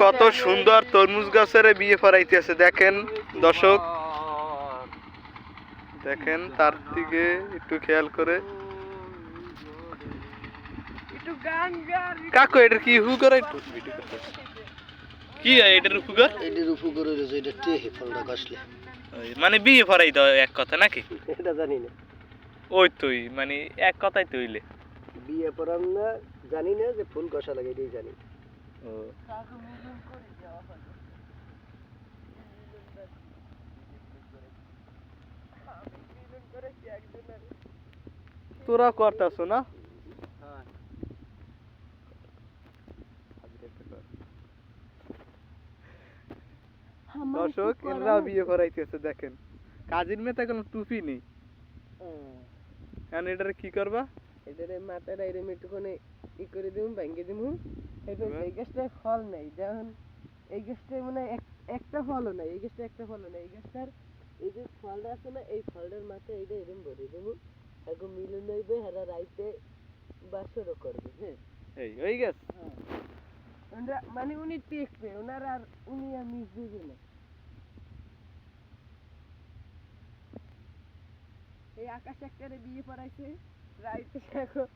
কত সুন্দর তরমুজ গাছের বিয়ে পড়াইতেছে দেখেন দর্শক, দেখেন তার দিকে একটু খেয়াল করে। কাকু এটা কি হু করে একটু কি এটার উপকার? এটার উপকার হইছে এটা টেহে ফলটা গাছলে মানে বিয়ে পড়াই দাও এক কথা নাকি? এটা জানি না। ওই তুই মানে এক কথাই তৈলে বিয়ে পড়াম না জানি না, যে ফুল কষা লাগে এটাই জানি। ও তোরা করতাছো না? দর্শক এরা বিয়ে করাইতেছে দেখেন, কাজীর মেয়েতে কোনো টুপি নেই। এখন এটারে কি করবা? এটারে মাথাটা এরম একটুখানি ই করে দিমু, ভাঙ্গে দিমু। এটা এই গাছটায় ফল নেই, যেমন এই গাছটায় মানে একটা ফলও নাই, এই গাছটা একটা ফলও নাই। এই গাছটার এই যে ফলটা আছে না, এই ফলটার মাথায় এইটা এরম ভরে দিমু, এখন মিলন হইবে, হেরা রাইতে বাসরও করবে। হ্যাঁ এই ওই গেছ মানে উনি দেখবে, ওনার আর উনি আর মিস দিবে না। এই আকাশ একটারে বিয়ে পড়াইছে রাইতে, এখন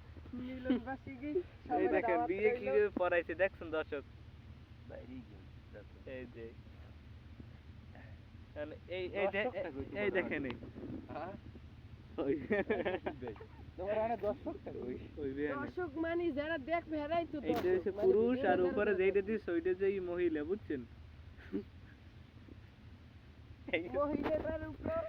মিলন বাসি গই এই দেখেন বিয়ে কি পড়াইছে দেখছেন দর্শক। এই যে এই এই এই দেখেন এই ওই তোমার আরে দর্শক মানে যারা দেখবে হেরাই তো এইটা হচ্ছে পুরুষ, আর উপরে যেইটা দিস ওইটা যে মহিলা, বুঝছেন? মহিলাটার উপর